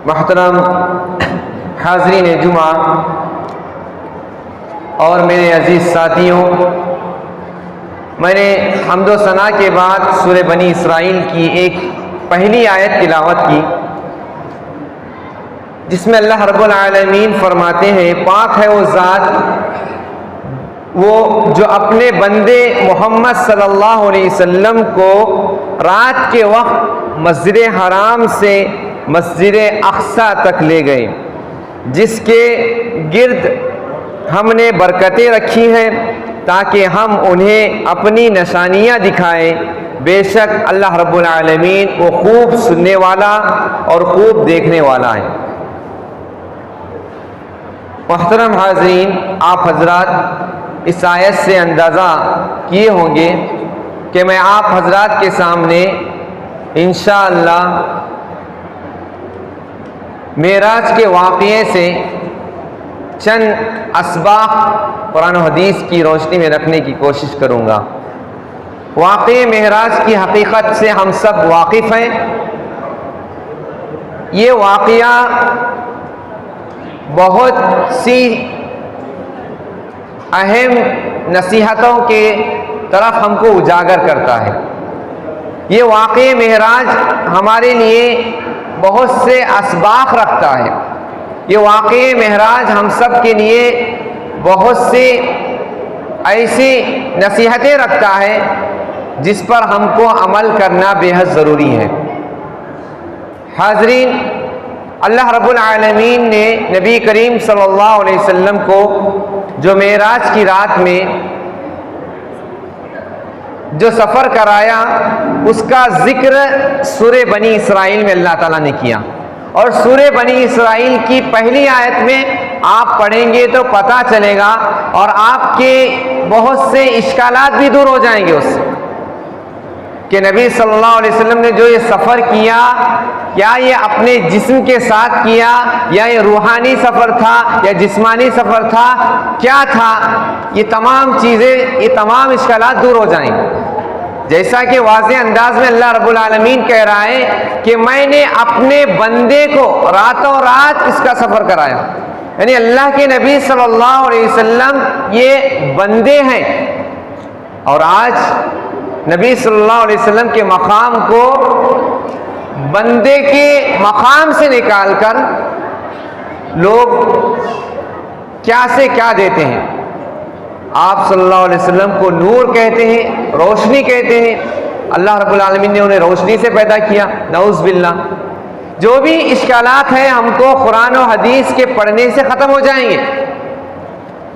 मोहतरम हाज़रीन जुमा और मेरे अज़ीज़ साथियों, मैंने हम्दो सना के बाद सूरह बनी इसराइल की एक पहली आयत तिलावत की, जिसमें अल्लाह रब्बुल आलमीन फरमाते हैं, पाक है वो ज़ात वो जो अपने बंदे मोहम्मद सल्लल्लाहु अलैहि वसल्लम को रात के वक्त मस्जिद हराम से मस्जिद अक़सा तक ले गए, जिसके गिर्द हमने बरकतें रखी हैं ताकि हम उन्हें अपनी निशानियाँ दिखाएं। बेशक अल्लाह रब्बुल आलमीन वो खूब सुनने वाला और खूब देखने वाला है। मोहतरम हाज़रीन, आप हजरात इस आयत से अंदाज़ा किए होंगे कि मैं आप हजरात के सामने इंशाअल्लाह मेराज के वाक़ये से चंद असबाक़ कुरान और हदीस की रोशनी में रखने की कोशिश करूँगा। वाक़ये मेराज की हकीकत से हम सब वाकिफ़ हैं। ये वाक़या बहुत सी अहम नसीहतों के तरफ हमको उजागर करता है। ये वाक़ये मेराज हमारे लिए बहुत से असबाक़ रखता है। ये वाक़ये मेराज हम सब के लिए बहुत से ऐसी नसीहतें रखता है जिस पर हमको अमल करना बेहद ज़रूरी है। हाज़रीन, अल्लाह रब्बुल आलमीन ने नबी करीम सल्लल्लाहु अलैहि वसल्लम को जो मेराज की रात में जो सफ़र कराया, उसका ज़िक्र सूरह बनी इसराइल में अल्लाह ताला ने किया। और सूरह बनी इसराइल की पहली आयत में आप पढ़ेंगे तो पता चलेगा और आपके बहुत से इश्कालात भी दूर हो जाएंगे उससे, कि नबी सल्लल्लाहु अलैहि वसल्लम ने जो ये सफ़र किया, क्या ये अपने जिस्म के साथ किया या ये रूहानी सफ़र था या जिस्मानी सफ़र था, क्या था, ये तमाम चीज़ें, ये तमाम इश्कालात दूर हो जाएंगे। जैसा कि वाज़ेह अंदाज में अल्लाह रब्बुल आलमीन कह रहा है कि मैंने अपने बंदे को रातों रात इसका सफ़र कराया, यानी अल्लाह के नबी सल्लल्लाहु अलैहि वसल्लम ये बंदे हैं। और आज नबी सल्लल्लाहु अलैहि वसल्लम के मकाम को बंदे के मकाम से निकालकर लोग क्या से क्या देते हैं। आप सल्लल्लाहु अलैहि वसल्लम को नूर कहते हैं, रोशनी कहते हैं। अल्लाह रब्बुल आलमीन ने उन्हें रोशनी से पैदा किया, नऊज़ बिल्लाह। जो भी इश्कालात हैं हमको कुरान और हदीस के पढ़ने से ख़त्म हो जाएंगे।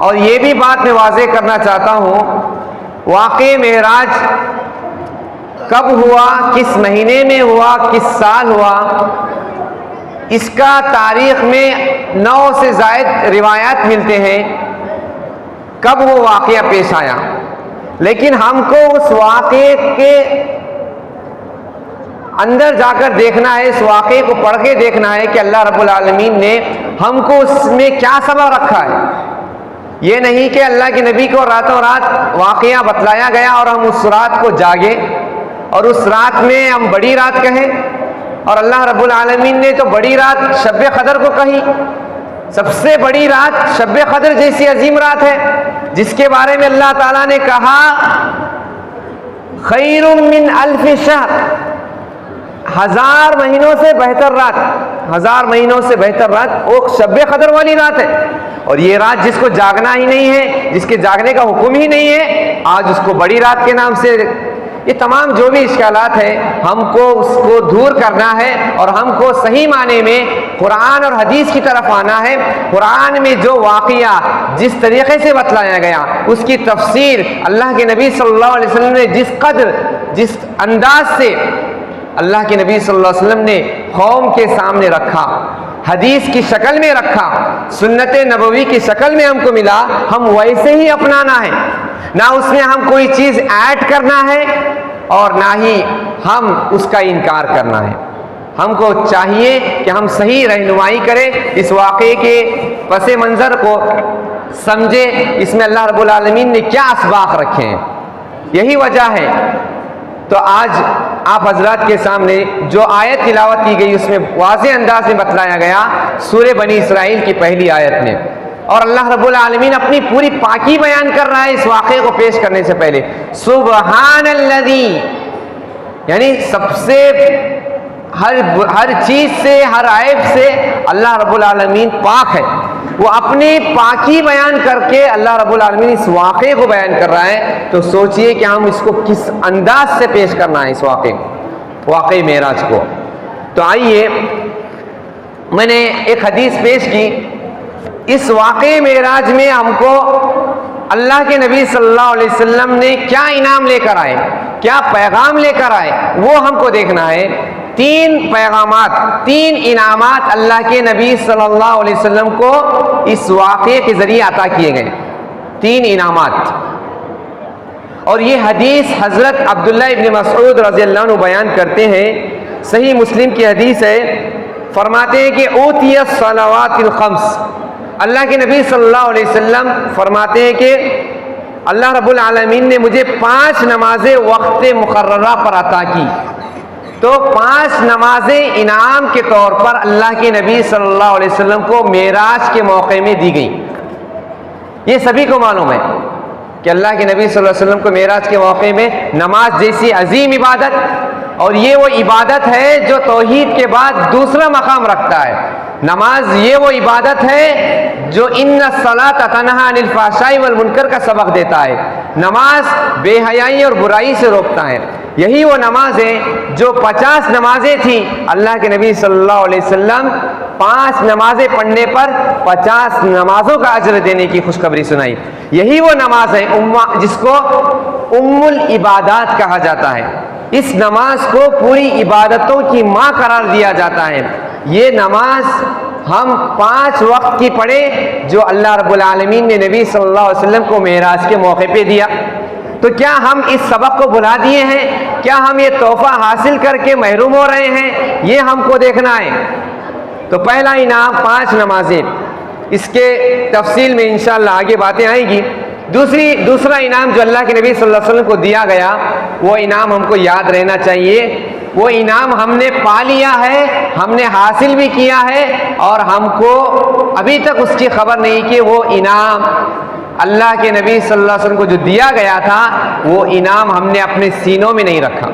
और ये भी बात मैं वाज़ेह करना चाहता हूँ, वाक़ये मेराज कब हुआ, किस महीने में हुआ, किस साल हुआ, इसका तारीख़ में 9 से ज़ायद रिवायात मिलते हैं कब वो वाक़या पेश आया। लेकिन हमको उस वाक़ये के अंदर जाकर देखना है, इस वाक़ये को पढ़ के देखना है कि अल्लाह रब्बुल आलमीन ने हमको उसमें क्या सबक रखा है। ये नहीं कि अल्लाह के नबी को रातों रात वाक़या बतलाया गया और हम उस रात को जागे और उस रात में हम बड़ी रात कहें। और अल्लाह रब्बुल आलमीन ने तो बड़ी रात शब-ए क़द्र को कही। सबसे बड़ी रात शब-ए क़द्र जैसी अजीम रात है, जिसके बारे में अल्लाह ताला ने कहा, खैरुम मिन अल्फ़ि शहर, 1000 महीनों से बेहतर रात, 1000 महीनों से बेहतर रात वो शब-ए क़द्र वाली रात है। और ये रात जिसको जागना ही नहीं है, जिसके जागने का हुक्म ही नहीं है, आज उसको बड़ी रात के नाम से। ये तमाम जो भी इश्कालात है हमको उसको दूर करना है और हमको सही माने में कुरान और हदीस की तरफ आना है। कुरान में जो वाक़या जिस तरीक़े से बतलाया गया, उसकी तफसीर अल्लाह के नबी सल्लल्लाहु अलैहि वसल्लम ने जिस कदर, जिस अंदाज से अल्लाह के नबी सल्लल्लाहु अलैहि वसल्लम ने कौम के सामने रखा, हदीस की शक्ल में रखा, सुन्नत नबवी की शक्ल में हमको मिला, हम वैसे ही अपनाना है। ना उसमें हम कोई चीज़ ऐड करना है और ना ही हम उसका इनकार करना है। हमको चाहिए कि हम सही रहनुमाई करें, इस वाक़े के पस मंज़र को समझे, इसमें अल्लाह रब्बुल आलमीन ने क्या असबाक़ रखे हैं। यही वजह है तो आज आप हजरात के सामने जो आयत तिलावत की गई उसमें वाज़ेह अंदाज में बतलाया गया सूरह बनी इसराइल की पहली आयत में। और अल्लाह रब्बुल आलमीन अपनी पूरी पाकी बयान कर रहा है इस वाक़े को पेश करने से पहले। सुब्हानल्लज़ी, यानी सबसे हर चीज से, हर ऐब से अल्लाह रब्बुल आलमीन पाक है। वो अपनी पाकी बयान करके अल्लाह रब्बुल आलमीन इस वाक़े को बयान कर रहा है। तो सोचिए कि हम इसको किस अंदाज से पेश करना है, इस वाक़े मेराज को। तो आइए, मैंने एक हदीस पेश की। इस वाक़े मेराज में हमको अल्लाह के नबी सल्लल्लाहु अलैहि वसल्लम ने क्या इनाम लेकर आए, क्या पैगाम लेकर आए, वो हमको देखना है। तीन पैगामात, तीन इनामात अल्लाह के नबी सल्लल्लाहु अलैहि वसल्लम को इस वाक़े के ज़रिए अता किए गए, तीन इनामात। और ये हदीस हज़रत अब्दुल्लाह इब्न मसऊद रज़ियल्लाहु अन्हु बयान करते हैं, सही मुस्लिम की हदीस है। फरमाते हैं कि ऊतियत सलावातिल खम्स, अल्लाह के नबी सल्लल्लाहु अलैहि वसल्लम फरमाते हैं कि अल्लाह रब्बुल आलमीन ने मुझे 5 नमाजें वक्त मुकर्ररा पर अता की। तो 5 नमाजें इनाम के तौर पर अल्लाह के नबी सल्लल्लाहु अलैहि वसल्लम को मेराज के मौके में दी गई। ये सभी को मालूम है कि अल्लाह के नबी सल्लल्लाहु अलैहि वसल्लम को मेराज के मौके में नमाज जैसी अजीम इबादत, और ये वो इबादत है जो तौहीद के बाद दूसरा मकाम रखता है। नमाज ये वो इबादत है जो इन्ना सलात तनहा अनिल फ़ाहशाई वल मुनकर का सबक देता है। नमाज बेहयाई और बुराई से रोकता है। यही वो नमाज है जो 50 नमाजें थी, अल्लाह के नबी सल्लल्लाहु अलैहि वसल्लम 5 नमाजें पढ़ने पर 50 नमाजों का अजर देने की खुशखबरी सुनाई। यही वो नमाज है जिसको उम्मुल इबादात कहा जाता है। इस नमाज को पूरी इबादतों की माँ करार दिया जाता है। ये नमाज हम 5 वक्त की पढ़े जो अल्लाह रब्बुल आलमीन ने नबी सल्लल्लाहु अलैहि वसल्लम को मेराज के मौके पे दिया। तो क्या हम इस सबक को भुला दिए हैं? क्या हम ये तोहफा हासिल करके महरूम हो रहे हैं? ये हमको देखना है। तो पहला इनाम 5 नमाजें, इसके तफसील में इंशाअल्लाह आगे बातें आएंगी। दूसरा इनाम जो अल्लाह के नबी सल्लल्लाहु अलैहि वसल्लम को दिया गया, वो इनाम हमको याद रहना चाहिए। वो इनाम हमने पा लिया है, हमने हासिल भी किया है, और हमको अभी तक उसकी खबर नहीं कि वो इनाम अल्लाह के नबी सल्लल्लाहु अलैहि वसल्लम को जो दिया गया था, वो इनाम हमने अपने सीनों में नहीं रखा।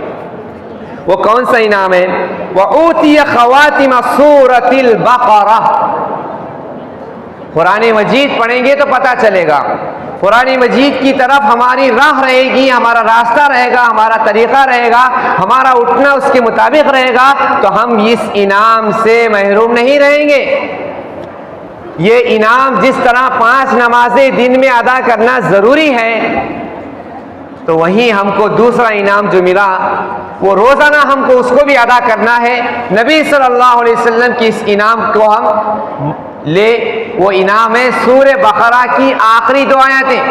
वो कौन सा इनाम है? वऊतिया खवातिम सूरतिल बक़रा। कुरान मजीद पढ़ेंगे तो पता चलेगा, कुरान मजीद की तरफ हमारी राह रहेगी, हमारा रास्ता रहेगा, हमारा तरीक़ा रहेगा, हमारा उठना उसके मुताबिक रहेगा, तो हम इस इनाम से महरूम नहीं रहेंगे। ये इनाम जिस तरह 5 नमाजें दिन में अदा करना ज़रूरी है, तो वहीं हमको दूसरा इनाम जो मिला वो रोज़ाना हमको उसको भी अदा करना है। नबी सल्लल्लाहु अलैहि वसल्लम की इस इनाम को हम ले, वो इनाम है सूरह बकरा की आखिरी 2 आयतें।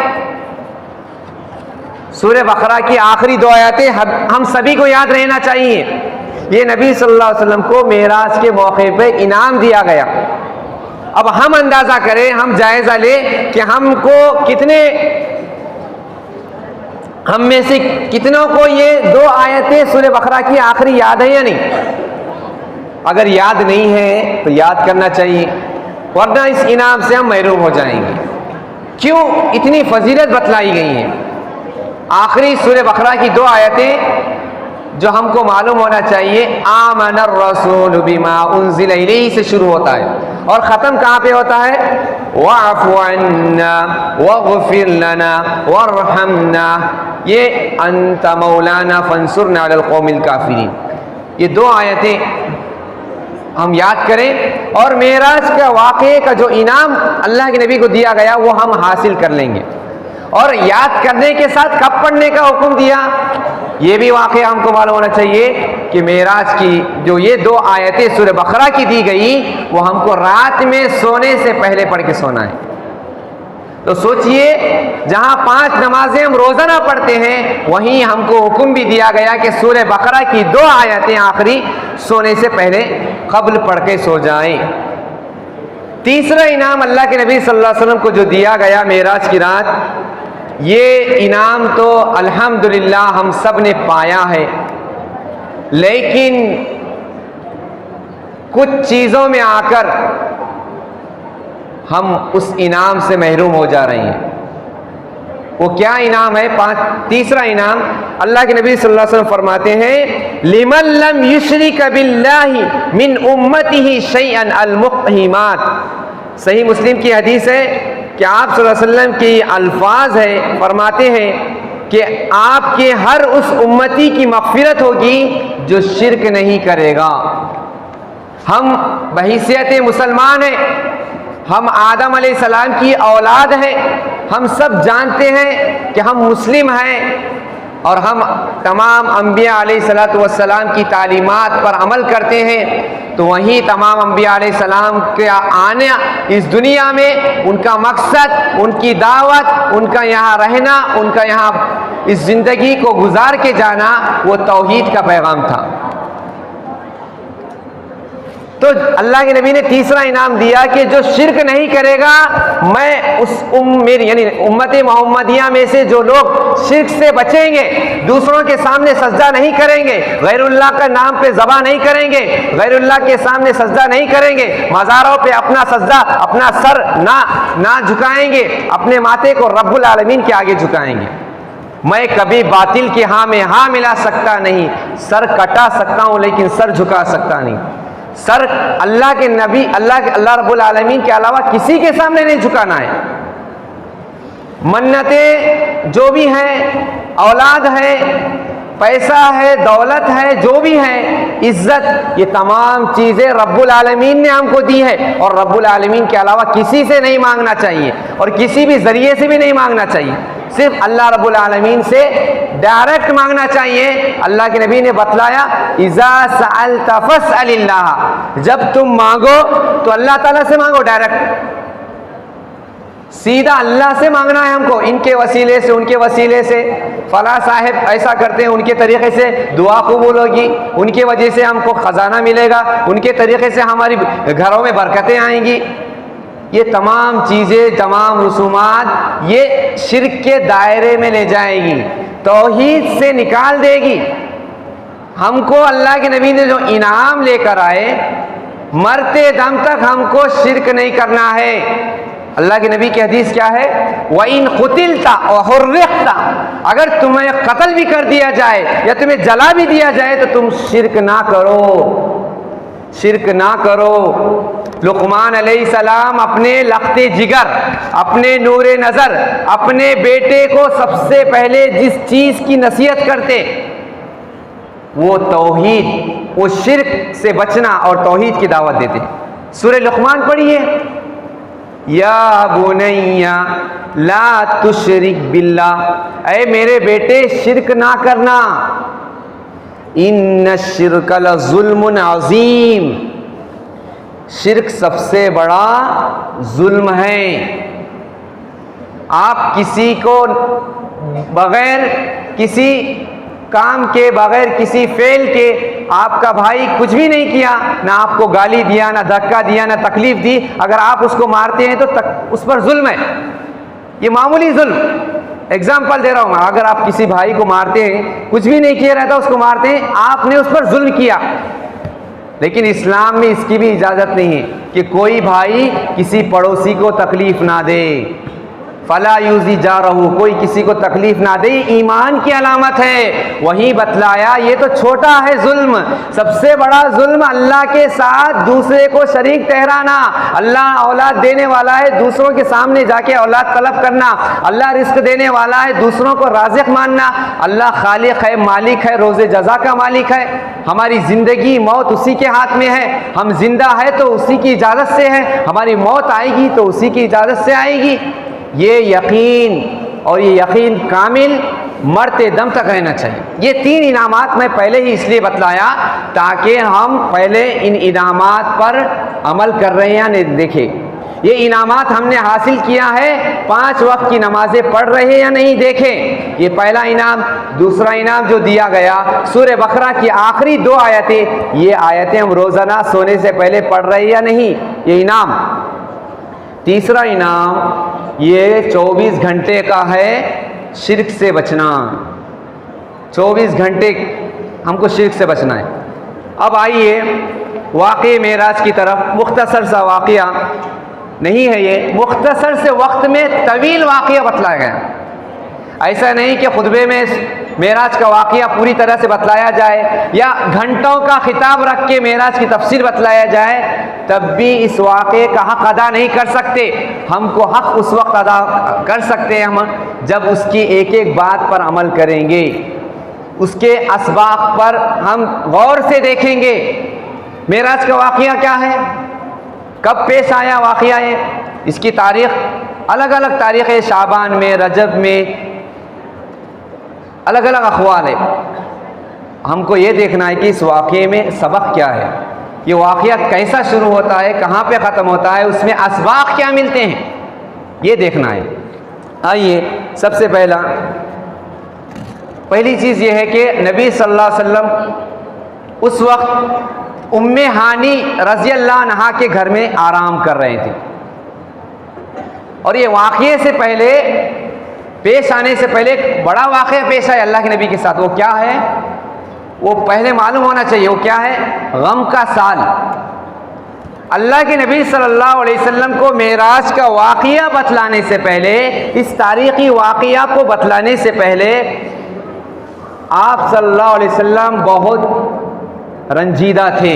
सूरह बकरा की आखिरी 2 आयतें हम सभी को याद रहना चाहिए। ये नबी सल्लल्लाहु अलैहि वसल्लम को मेराज के मौके पे इनाम दिया गया। अब हम अंदाजा करें, हम जायजा लें कि हम में से कितनों को ये 2 आयतें सूरह बकरा की आखिरी याद है या नहीं। अगर याद नहीं है तो याद करना चाहिए, वरना इस इनाम से हम महरूम हो जाएंगे। क्यों इतनी फजीलत बतलाई गई है? आखिरी सूरह बकरा की 2 आयतें जो हमको मालूम होना चाहिए, आमनर रसूल बिमा उन्ज़िला इलैहि से शुरू होता है और ख़त्म कहाँ पे होता है? वअफ़ु अन्ना वग़फ़िर लना वरहमना, ये अंत मौलाना फंसुरना अलल क़ौमिल काफ़िरीन। ये 2 आयतें हम याद करें और मेराज का वाक़े का जो इनाम अल्लाह के नबी को दिया गया वो हम हासिल कर लेंगे। और याद करने के साथ कब पढ़ने का हुक्म दिया, ये भी वाक़या हमको मालूम होना चाहिए कि मेराज की जो ये 2 आयतें सूरह बकरा की दी गई, वो हमको रात में सोने से पहले पढ़ के सोना है। तो सोचिए, जहाँ 5 नमाजें हम रोज़ाना पढ़ते हैं, वहीं हमको हुक्म भी दिया गया कि सूरह बकरा की 2 आयतें आखिरी सोने से पहले क़ब्ल पढ़ के सो जाएं। तीसरा इनाम अल्लाह के नबी सल्लल्लाहु अलैहि वसल्लम को जो दिया गया मेराज की रात, ये इनाम तो अल्हम्दुलिल्लाह हम सब ने पाया है। लेकिन कुछ चीज़ों में आकर हम उस इनाम से महरूम हो जा रहे हैं। वो क्या इनाम है? तीसरा इनाम, अल्लाह के नबी सल्लल्लाहु अलैहि वसल्लम फरमाते हैं, लिमन लम युशरिक बिल्लाहि मिन उम्मतिही शैअन अल मुक़हिमात। सही मुस्लिम की हदीस है कि आप सल्लल्लाहु अलैहि वसल्लम के अल्फाज है, फरमाते हैं कि आपके हर उस उम्मती की मग़फ़िरत होगी जो शिरक नहीं करेगा। हम बहैसियत मुसलमान हैं, हम आदम अलैहिस्सलाम की औलाद हैं, हम सब जानते हैं कि हम मुस्लिम हैं और हम तमाम अंबिया अलैहिस्सलातु वस्सलाम की तालीमात पर अमल करते हैं। तो वहीं तमाम अंबिया अलैहिस्सलाम के आने इस दुनिया में उनका मकसद, उनकी दावत, उनका यहाँ रहना, उनका यहाँ इस ज़िंदगी को गुजार के जाना, वो तौहीद का पैगाम था। तो अल्लाह के नबी ने तीसरा इनाम दिया कि जो शिरक नहीं करेगा, मैं उस मेरी यानी उम्मत मोहम्मदिया में से जो लोग शिरक से बचेंगे, दूसरों के सामने सजदा नहीं करेंगे, गैरुल्लाह का नाम पे ज़बा नहीं करेंगे, गैरुल्लाह के सामने सजदा नहीं करेंगे, मज़ारों पे अपना सजदा, अपना सर ना झुकाएंगे, अपने माथे को रब्बुल आलमीन के आगे झुकाएंगे। मैं कभी बातिल के हाँ में हाँ मिला सकता नहीं, सर कटा सकता हूँ लेकिन सर झुका सकता नहीं। सर अल्लाह के नबी, अल्लाह रब्बुल आलमीन के अलावा किसी के सामने नहीं झुकाना है। मन्नतें जो भी हैं, औलाद है, पैसा है, दौलत है, जो भी है, इज्जत, ये तमाम चीज़ें रब्बुल आलमीन ने हमको दी है और रब्बुल आलमीन के अलावा किसी से नहीं मांगना चाहिए और किसी भी ज़रिए से भी नहीं मांगना चाहिए। सिर्फ अल्लाह रब्बुल आलमीन से डायरेक्ट मांगना चाहिए। अल्लाह के नबी ने बतलाया, इज़ा सअल्ता फस्अलिल्लाह, जब तुम मांगो तो अल्लाह ताला से मांगो, डायरेक्ट सीधा अल्लाह से मांगना है हमको। इनके वसीले से, उनके वसीले से, फला साहिब ऐसा करते हैं, उनके तरीक़े से दुआ कबूल होगी, उनके वजह से हमको ख़जाना मिलेगा, उनके तरीक़े से हमारी घरों में बरकतें आएंगी। ये तमाम चीज़ें, तमाम रसूमात ये शिर्क के दायरे में ले जाएगी, तौहीद से निकाल देगी। हमको अल्लाह के नबी ने जो इनाम लेकर आए, मरते दम तक हमको शिर्क नहीं करना है। अल्लाह के नबी की हदीस क्या है? वइन कुतिलता व हुर्रिक़ता, अगर तुम्हें कत्ल भी कर दिया जाए या तुम्हें जला भी दिया जाए तो तुम शिर्क ना करो, शिर्क ना करो। लुक़मान अलैहिस्सलाम अपने लख्ते जिगर, अपने नूरे नज़र, अपने बेटे को सबसे पहले जिस चीज़ की नसीहत करते वो तौहीद, वो शिर्क से बचना और तौहीद की दावत देते। सूरह लुक़मान पढ़िए, या बुनैया ला तुशरिक बिल्लाह, ऐ मेरे बेटे शिर्क ना करना, इन्न शिर्क लज़ुल्मुन अज़ीम, शिर्क सबसे बड़ा जुल्म है। आप किसी को बगैर किसी काम के, बगैर किसी फेल के, आपका भाई कुछ भी नहीं किया, ना आपको गाली दिया, ना धक्का दिया, ना तकलीफ दी, अगर आप उसको मारते हैं तो उस पर जुल्म है, ये मामूली जुल्म। एग्जाम्पल दे रहा हूं मैं, अगर आप किसी भाई को मारते हैं, कुछ भी नहीं किया रहता, उसको मारते हैं, आपने उस पर जुल्म किया। लेकिन इस्लाम में इसकी भी इजाज़त नहीं है कि कोई भाई किसी पड़ोसी को तकलीफ ना दे। फला यूजी जा रहू, कोई किसी को तकलीफ ना दे, ईमान की अलामत है। वहीं बतलाया ये तो छोटा है जुल्म, सबसे बड़ा जुल्म अल्लाह के साथ दूसरे को शरीक ठहराना। अल्लाह औलाद देने वाला है, दूसरों के सामने जाके औलाद तलब करना। अल्लाह रिस्क देने वाला है, दूसरों को राज़िक मानना। अल्लाह खालिक है, मालिक है, रोज़े जज़ा का मालिक है। हमारी ज़िंदगी मौत उसी के हाथ में है। हम जिंदा है तो उसी की इजाज़त से है, हमारी मौत आएगी तो उसी की इजाज़त से आएगी। ये यकीन, और ये यकीन कामिल मरते दम तक रहना चाहिए। ये तीन इनामात मैं पहले ही इसलिए बतलाया ताकि हम पहले इन इनामात पर अमल कर रहे हैं या नहीं देखें। ये इनामात हमने हासिल किया है, 5 वक्त की नमाजें पढ़ रहे हैं या नहीं देखें, ये पहला इनाम। दूसरा इनाम जो दिया गया सूरह बकरा की आखिरी 2 आयतें, ये आयतें हम रोज़ाना सोने से पहले पढ़ रहे हैं या नहीं, ये इनाम। तीसरा इनाम ये 24 घंटे का है शिर्क से बचना। 24 घंटे हमको शिर्क से बचना है। अब आइए वाक़े मेराज की तरफ। मुख्तसर सा वाक़या नहीं है ये, मुख्तसर से वक्त में तवील वाक़या बतलाया गया। ऐसा नहीं कि खुतबे में मेराज का वाक़या पूरी तरह से बतलाया जाए या घंटों का खिताब रख के मेराज की तफसीर बतलाया जाए, तब भी इस वाक़े का हक़ अदा नहीं कर सकते। हमको हक़ उस वक्त अदा कर सकते हैं हम जब उसकी एक एक बात पर अमल करेंगे, उसके असबाब पर हम गौर से देखेंगे। मेराज का वाक़या क्या है, कब पेश आया वाक़या है, इसकी तारीख़ अलग अलग तारीख़ है, शाबान में, रजब में, अलग अलग अखवाल है। हमको ये देखना है कि इस वाक़े में सबक क्या है, ये वाक़या कैसा शुरू होता है, कहाँ पे ख़त्म होता है, उसमें असबाब क्या मिलते हैं, ये देखना है। आइए सबसे पहली चीज़ ये है कि नबी सल्लल्लाहु अलैहि वसल्लम उस वक्त उम्मे हानी रज़ी अल्लाह अन्हा के घर में आराम कर रहे थे। और ये वाक़ये से पहले, पेश आने से पहले एक बड़ा वाक़या पेश आया अल्लाह के नबी के साथ। वो क्या है, वो पहले मालूम होना चाहिए। वो क्या है, गम का साल। अल्लाह के नबी सल्लल्लाहु अलैहि वसल्लम को मेराज का वाक़या बतलाने से पहले, इस तारीख़ी वाक़या को बतलाने से पहले आप सल्लल्लाहु अलैहि वसल्लम बहुत रंजीदा थे,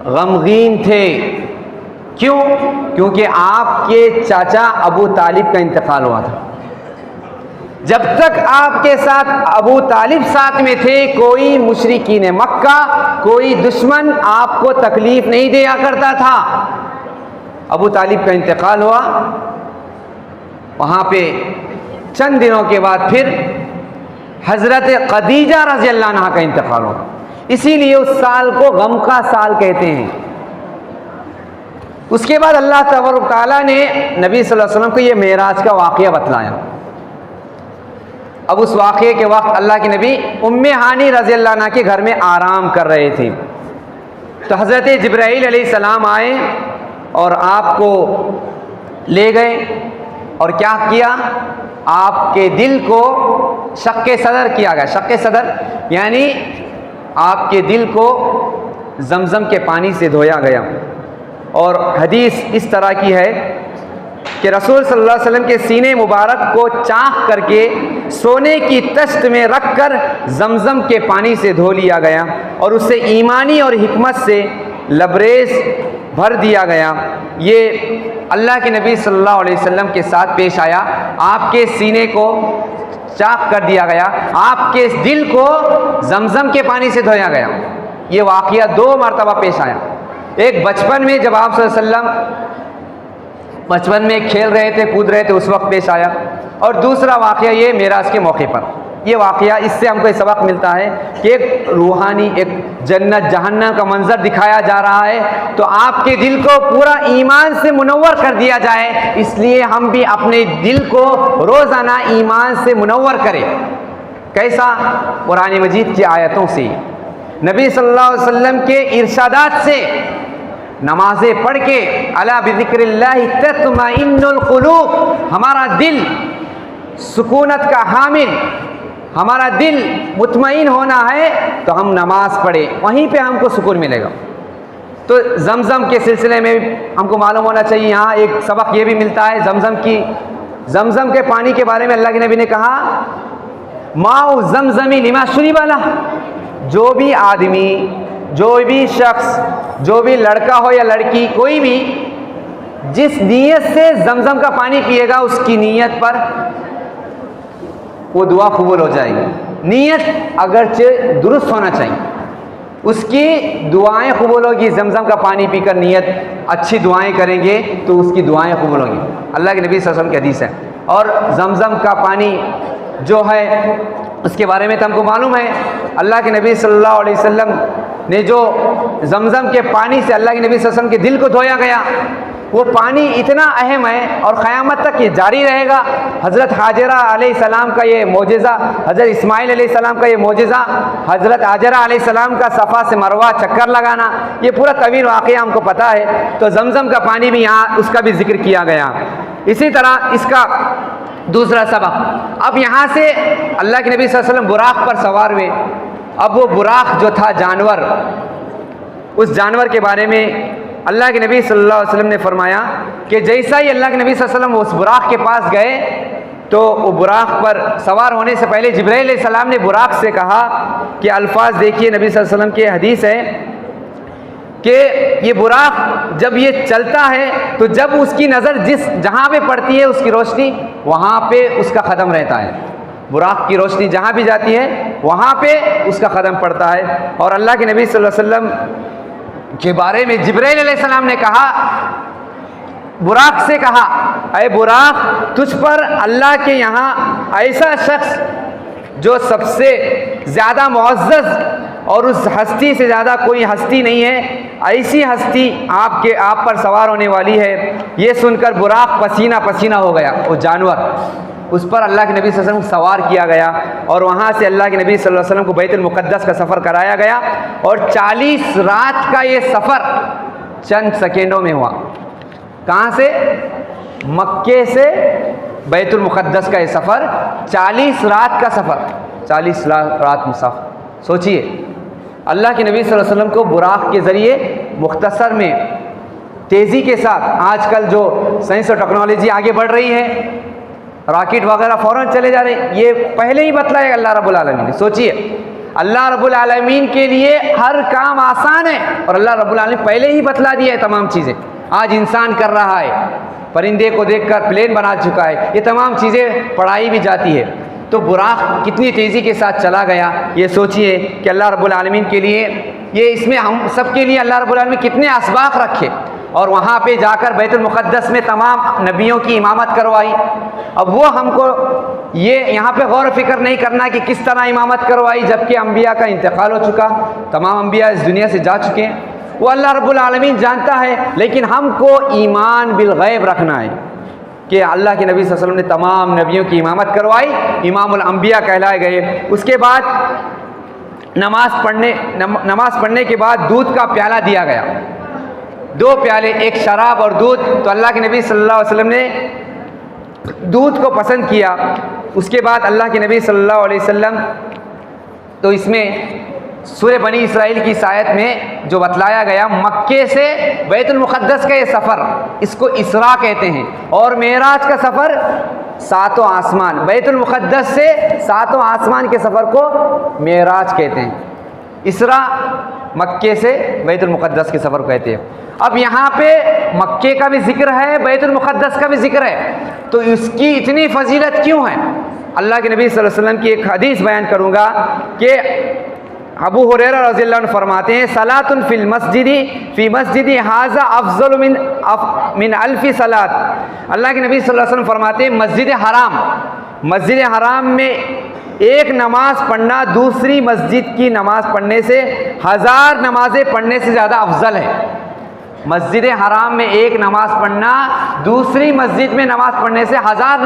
गमगीन थे। क्यों? क्योंकि आपके चाचा अबू तालिब का इंतकाल हुआ था। जब तक आपके साथ अबू तालिब साथ में थे, कोई मुशरिकीन मक्का, कोई दुश्मन आपको तकलीफ नहीं दिया करता था। अबू तालिब का इंतकाल हुआ, वहाँ पे चंद दिनों के बाद फिर हज़रत खदीजा रज़ी अल्लाह अन्हा का इंतकाल हुआ। इसीलिए उस साल को गम का साल कहते हैं। उसके बाद अल्लाह तबारक तआला ने नबी सल्लल्लाहु अलैहि वसल्लम को ये मेराज का वाक़या बतलाया। अब उस वाक़ये के वक्त अल्लाह के नबी उम्मे हानी रज़ी अल्लाह अन्हा के घर में आराम कर रहे थे। तो हज़रत जिब्राईल अलैहिस्सलाम आए और आपको ले गए और क्या किया, आपके दिल को शक्के सदर किया गया। शक्के सदर यानी आपके दिल को जमजम के पानी से धोया गया। और हदीस इस तरह की है कि रसूल सल्लल्लाहु अलैहि वसल्लम के सीने मुबारक को चाक करके सोने की तश्त में रखकर जमजम के पानी से धो लिया गया और उससे ईमानी और हिकमत से लबरेज भर दिया गया। ये अल्लाह के नबी सल्लल्लाहु अलैहि वसल्लम के साथ पेश आया। आपके सीने को चाक कर दिया गया, आपके दिल को जमजम के पानी से धोया गया। ये वाक़या 2 मरतबा पेश आया। एक बचपन में जब आप सल्लल्लाहु अलैहि वसल्लम बचपन में खेल रहे थे, कूद रहे थे, उस वक्त पेश आया। और दूसरा वाक़या ये मेराज के मौके पर। ये वाक़या, इससे हमको ये सबक मिलता है कि एक रूहानी, एक जन्नत जहन्नम का मंजर दिखाया जा रहा है, तो आपके दिल को पूरा ईमान से मुनव्वर कर दिया जाए। इसलिए हम भी अपने दिल को रोज़ाना ईमान से मुनव्वर करें। कैसा? कुरान मजीद की आयतों से, नबी सल्लल्लाहु अलैहि वसल्लम के इरशादात से, नमाज़ें पढ़ के, अला बिज़िक्रिल्लाहि तत्मइन्नुल क़ुलूब, हमारा दिल सुकूनत का हामिल, हमारा दिल मुतमईन होना है तो हम नमाज पढ़ें, वहीं पे हमको सुकून मिलेगा। तो जमजम के सिलसिले में हमको मालूम होना चाहिए। यहाँ एक सबक ये भी मिलता है जमजम के पानी के बारे में अल्लाह के नबी ने कहा, माउ जमजमी लिमा शुरिब लह, जो भी आदमी, जो भी शख्स, जो भी लड़का हो या लड़की, कोई भी जिस नीयत से जमजम का पानी पिएगा, उसकी नीयत पर वो दुआ कबूल हो जाएगी। नीयत अगरचे दुरुस्त होना चाहिए, उसकी दुआएं कबूल होगी। जमजम का पानी पीकर नीयत अच्छी दुआएं करेंगे तो उसकी दुआएं कबूल होंगी। अल्लाह के नबी सल्लल्लाहु अलैहि वसल्लम की हदीस है। और जमजम का पानी जो है उसके बारे में तो हमको मालूम है, अल्लाह के नबी सल्लल्लाहु अलैहि वसल्लम ने जो जमजम के पानी से अल्लाह के नबी सल्लल्लाहु अलैहि वसल्लम के दिल को धोया गया, वो पानी इतना अहम है और क़यामत तक ये जारी रहेगा। हज़रत हाजरा अलैहिस्सलाम का ये मोजिज़ा, हज़रत इस्माइल अलैहिस्सलाम का ये मोजिज़ा, हज़रत हाजरा अलैहिस्सलाम का सफ़ा से मरवा चक्कर लगाना, ये पूरा तवील वाक़या हमको पता है। तो जमजम का पानी भी यहाँ उसका भी जिक्र किया गया। इसी तरह इसका दूसरा सबक, अब यहाँ से अल्लाह के नबी सल्लल्लाहु अलैहि वसल्लम बुराक पर सवार हुए अब वो बुराक जो था जानवर, उस जानवर के बारे में अल्लाह के नबी सल्लल्लाहु अलैहि वसल्लम ने फरमाया कि जैसा ही अल्लाह के नबी सल्लल्लाहु अलैहि वसल्लम उस बुराक के पास गए तो वो बुराक पर सवार होने से पहले जिब्राइल अलैहिस्सलाम ने बुराक से कहा कि अल्फाज देखिए, नबी सल्लल्लाहु अलैहि वसल्लम की हदीस है कि ये बुराक जब ये चलता है तो जब उसकी नज़र जहाँ पे पड़ती है उसकी रोशनी वहाँ पे उसका क़दम रहता है। बुराक की रोशनी जहाँ भी जाती है वहाँ पे उसका क़दम पड़ता है। और अल्लाह के नबी सल्लल्लाहु अलैहि वसल्लम के बारे में जिब्राइल अलैहिस्सलाम ने कहा, बुराक से कहा, अरे बुराक, तुझ पर अल्लाह के यहाँ ऐसा शख्स जो सबसे ज़्यादा मुअज़्ज़ज़ और उस हस्ती से ज़्यादा कोई हस्ती नहीं है, ऐसी हस्ती आप पर सवार होने वाली है। ये सुनकर बुराक पसीना पसीना हो गया। वो जानवर, उस पर अल्लाह के नबी सल्लल्लाहु अलैहि वसल्लम सवार किया गया और वहाँ से अल्लाह के नबी सल्लल्लाहु अलैहि वसल्लम को बैतुल मुक़द्दस का सफ़र कराया गया और 40 रात का ये सफ़र चंद सेकेंडों में हुआ। कहाँ से? मक्के से बैतुल मुक़द्दस का ये सफ़र 40 रात का सफ़र, 40 रात मुसाफ़िर। सोचिए, अल्लाह के नबी सल्लल्लाहु अलैहि वसल्लम को बुराक के ज़रिए मुख्तसर में तेज़ी के साथ, आजकल जो साइंस और टेक्नोलॉजी आगे बढ़ रही है, रॉकेट वगैरह फ़ौरन चले जा रहे हैं, ये पहले ही बतलाया अल्लाह रब्बुल आलमीन ने। सोचिए, अल्लाह रब्बुल आलमीन के लिए हर काम आसान है और अल्लाह रब्बुल आलमीन पहले ही बतला दिया है तमाम चीज़ें। आज इंसान कर रहा है, परिंदे को देखकर प्लेन बना चुका है, ये तमाम चीज़ें पढ़ाई भी जाती है। तो बुराक कितनी तेज़ी के साथ चला गया, ये सोचिए कि अल्लाह रब्बुल आलमीन के लिए, ये इसमें हम सब के लिए अल्लाह रब्बुल आलमीन कितने असबाब रखे और वहाँ पे जाकर बैतुल मुक़द्दस में तमाम नबियों की इमामत करवाई। अब वो हमको ये यहाँ पे गौर फिक्र नहीं करना कि किस तरह इमामत करवाई, जबकि अम्बिया का इंतकाल हो चुका, तमाम अम्बिया इस दुनिया से जा चुके हैं, वो अल्लाह रब्बुल आलमीन जानता है। लेकिन हमको ईमान बिल गैब रखना है कि अल्लाह के नबी सल्लल्लाहु अलैहि वसल्लम ने तमाम नबियों की इमामत करवाई, इमामुल अंबिया कहलाए गए। उसके बाद नमाज पढ़ने के बाद दूध का प्याला दिया गया, 2 प्याले, एक शराब और दूध। तो अल्लाह के नबी सल्लल्लाहु अलैहि वसल्लम ने दूध को पसंद किया। उसके बाद अल्लाह के नबी सल्लल्लाहु अलैहि वसल्लम, तो इसमें सूरह बनी इसराइल की आयत में जो बतलाया गया, मक्के से बैतुल मुक़द्दस का ये सफ़र, इसको इसरा कहते हैं, और मेराज का सफ़र 7वां आसमान, बैतुल मुक़द्दस से 7वां आसमान के सफ़र को मेराज कहते हैं। इसरा मक्के से बैतुल मुक़द्दस के सफ़र को कहते हैं। अब यहाँ पे मक्के का भी जिक्र है, बैतुल मुक़द्दस का भी जिक्र है, तो इसकी इतनी फजीलत क्यों है? अल्लाह के नबी सल्लल्लाहु अलैहि वसल्लम की एक हदीस बयान करूँगा कि अबू हुरैरा रज़ियल्लाहु अन्हु फरमाते हैं, सलातुन फिल मस्जिदी हाज़ा अफ़ज़ल मिन अल्फ़ि सलात। अल्लाह के नबी सल्लल्लाहु अलैहि वसल्लम फरमाते हैं, मस्जिद हराम में एक नमाज पढ़ना दूसरी मस्जिद की नमाज पढ़ने से 1000 नमाजें पढ़ने से ज़्यादा अफजल है। मस्जिद हराम में एक नमाज पढ़ना दूसरी मस्जिद में नमाज पढ़ने से 1000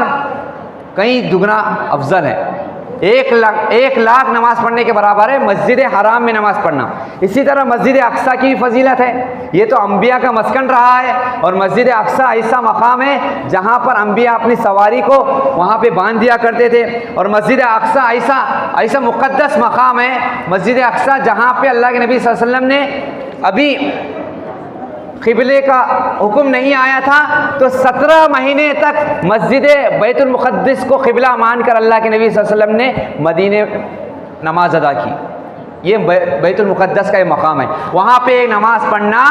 कहीं दुगना अफजल है। 1 लाख नमाज पढ़ने के बराबर है मस्जिद हराम में नमाज पढ़ना। इसी तरह मस्जिद अक्सा की भी फजीलत है। ये तो अंबिया का मस्कन रहा है और मस्जिद अक्सा ऐसा मकाम है जहाँ पर अंबिया अपनी सवारी को वहाँ पे बांध दिया करते थे। और मस्जिद अक्सा ऐसा मुक़द्दस मकाम है मस्जिद अक्सा, जहाँ पे अल्लाह के नबी सल्लल्लाहु अलैहि वसल्लम ने अभी क़िबले का हुक्म नहीं आया था तो 17 महीने तक मस्जिद बैतुल मुक़द्दस को क़िबला मानकर अल्लाह के नबी सल्लल्लाहु अलैहि वसल्लम ने मदीने नमाज अदा की। ये बैतुल मुक़द्दस का ये मकाम है। वहाँ पे एक नमाज पढ़ना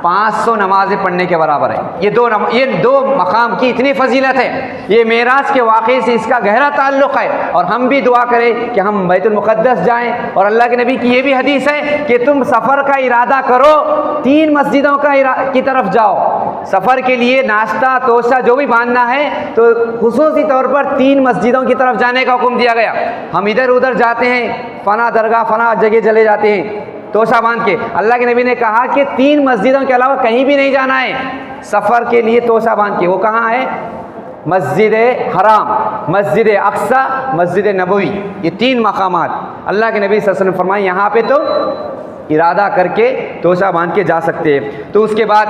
500 नमाज़ें पढ़ने के बराबर है। ये दो मकाम की इतनी फजीलत है। ये मेराज के वाक़े से इसका गहरा ताल्लुक़ है। और हम भी दुआ करें कि हम बैतुल मुक़द्दस जाएं। और अल्लाह के नबी की ये भी हदीस है कि तुम सफ़र का इरादा करो 3 मस्जिदों की तरफ जाओ। सफ़र के लिए नाश्ता तोशा जो भी बांधना है तो खुसूसी तौर पर 3 मस्जिदों की तरफ जाने का हुक्म दिया गया। हम इधर उधर जाते हैं, फ़ना दरगाह फ़ना जगह चले जाते हैं तोशा बांध के। अल्लाह के नबी ने कहा कि 3 मस्जिदों के अलावा कहीं भी नहीं जाना है सफ़र के लिए तोशा बांध के। वो कहाँ है? मस्जिद हराम, मस्जिद अक्सा, मस्जिद नबवी। ये 3 मकामात अल्लाह के नबी सल्लल्लाहु अलैहि वसल्लम फरमाए यहाँ पे तो इरादा करके तोशा बांध के जा सकते हैं। तो उसके बाद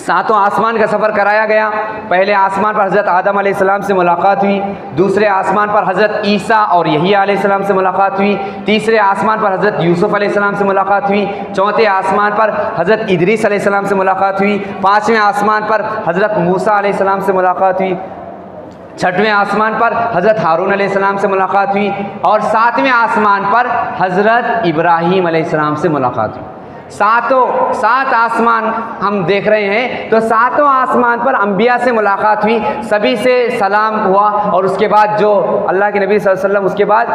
सातों आसमान का सफ़र कराया गया। पहले आसमान पर हज़रत आदम अलैहिस्सलाम से मुलाकात हुई, दूसरे आसमान पर हज़रत ईसा और यहया अलैहिस्सलाम से मुलाकात हुई, तीसरे आसमान पर हज़रत यूसुफ़ अलैहिस्सलाम से मुलाकात हुई, चौथे आसमान पर हज़रत इदरीस अलैहिस्सलाम से मुलाकात हुई, पाँचवें आसमान पर हज़रत मूसा अलैहिस्सलाम से मुलाकात हुई, छठवें आसमान पर हज़रत हारून अलैहिस्सलाम से मुलाकात हुई और सातवें आसमान पर हज़रत इब्राहीम अलैहिस्सलाम से मुलाकात हुई। सात आसमान हम देख रहे हैं, तो सातों आसमान पर अंबिया से मुलाकात हुई, सभी से सलाम हुआ और उसके बाद जो अल्लाह के नबी सल्लल्लाहु अलैहि वसल्लम उसके बाद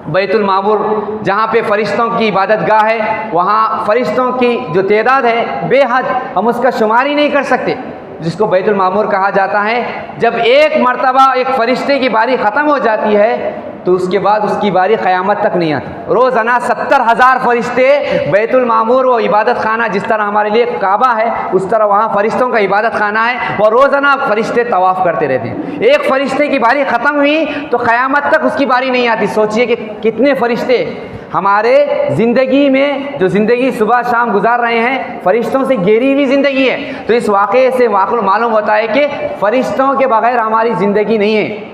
बैतुल मामूर जहाँ पे फ़रिश्तों की इबादत गाह है, वहाँ फ़रिश्तों की जो तादाद है बेहद, हम उसका शुमार ही नहीं कर सकते, जिसको बैतुल मामूर कहा जाता है। जब एक मर्तबा एक फ़रिश्ते की बारी ख़त्म हो जाती है तो उसके बाद उसकी बारी क़यामत तक नहीं आती। रोज़ाना 70,000 फ़रिश्ते बैतुल मामूर वो इबादत खाना, जिस तरह हमारे लिए काबा है उस तरह वहाँ फ़रिश्तों का इबादत खाना है, वो रोज़ाना फ़रिश्ते तवाफ़ करते रहते हैं। एक फ़रिश्ते की बारी ख़त्म हुई तो क़यामत तक उसकी बारी नहीं आती। सोचिए कि कितने फ़रिश्ते हमारे ज़िंदगी में, जो ज़िंदगी सुबह शाम गुजार रहे हैं, फ़रिश्तों से घेरी हुई ज़िंदगी है। तो इस वाक़े से मालूम होता है कि फ़रिश्तों के बग़ैर हमारी ज़िंदगी नहीं है।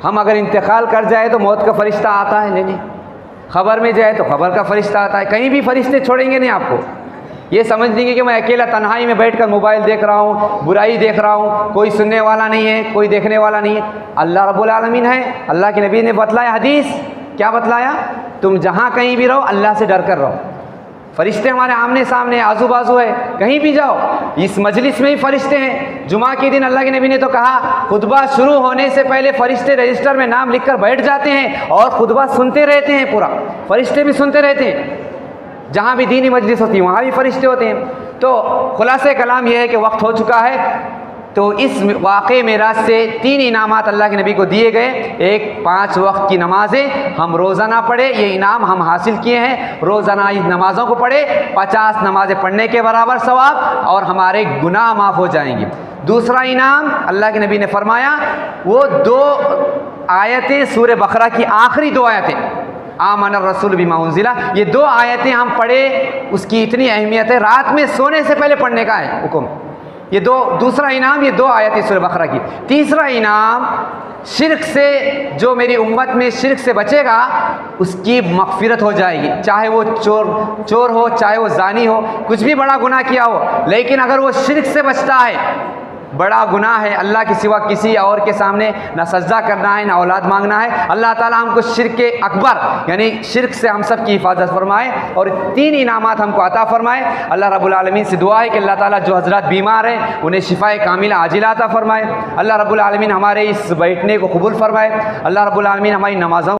हम अगर इंतकाल कर जाए तो मौत का फ़रिश्ता आता है लेने, ख़बर में जाए तो ख़बर का फ़रिश्ता आता है, कहीं भी फ़रिश्ते छोड़ेंगे नहीं आपको। ये समझ लीजिए कि मैं अकेला तन्हाई में बैठकर मोबाइल देख रहा हूँ, बुराई देख रहा हूँ, कोई सुनने वाला नहीं है, कोई देखने वाला नहीं है। अल्लाह रब्बुल आलमीन है। अल्लाह के नबी ने बतलाया, हदीस क्या बतलाया, तुम जहाँ कहीं भी रहो अल्लाह से डर कर रहो। फ़रिश्ते हमारे आमने सामने आजू बाजू है, कहीं भी जाओ, इस मजलिस में ही फ़रिश्ते हैं। जुमा के दिन अल्लाह के नबी ने तो कहा, खुतबा शुरू होने से पहले फ़रिश्ते रजिस्टर में नाम लिखकर बैठ जाते हैं और खुतबा सुनते रहते हैं, पूरा फ़रिश्ते भी सुनते रहते हैं। जहाँ भी दीनी मजलिस होती है वहाँ भी फ़रिश्ते होते हैं। तो खुलासे कलाम यह है कि वक्त हो चुका है। तो इस वाक़े मेराज से 3 इनामात अल्लाह के नबी को दिए गए। एक 5 वक्त की नमाज़ें हम रोज़ाना पढ़े, ये इनाम हम हासिल किए हैं। रोज़ाना इन नमाज़ों को पढ़े, 50 नमाज़ें पढ़ने के बराबर सवाब और हमारे गुनाह माफ़ हो जाएंगे। दूसरा इनाम अल्लाह के नबी ने फरमाया, वो 2 आयतें सूरह बकरा की आखिरी 2 आयतें, आमन रसूल बिमा उन्ज़िला, ये 2 आयतें हम पढ़े, उसकी इतनी अहमियत है, रात में सोने से पहले पढ़ने का है हुक्म। ये दूसरा इनाम, ये 2 आयतें सूरह बकरा की। तीसरा इनाम, शिर्क से, जो मेरी उम्मत में शिर्क से बचेगा उसकी मग़फ़िरत हो जाएगी। चाहे वो चोर हो, चाहे वो ज़ानी हो, कुछ भी बड़ा गुनाह किया हो, लेकिन अगर वो शिर्क से बचता है, बड़ा गुनाह है अल्लाह के सिवा किसी और के सामने ना सजदा करना है, ना औलाद मांगना है। अल्लाह ताला हमको शिर्क अकबर यानी शिर्क से हम सब की हिफाजत फरमाए और 3 इनामात हमको अता फरमाए। अल्लाह रब्बुल आलमीन से दुआ है कि अल्लाह ताला जो हज़रात बीमार हैं उन्हें शिफाए कामिला आजिला अता फरमाए। अल्लाह रब्बुल आलमीन हमारे इस बैठने को कबूल फरमाए। अल्लाह रब्बुल आलमीन हमारी नमाज़ों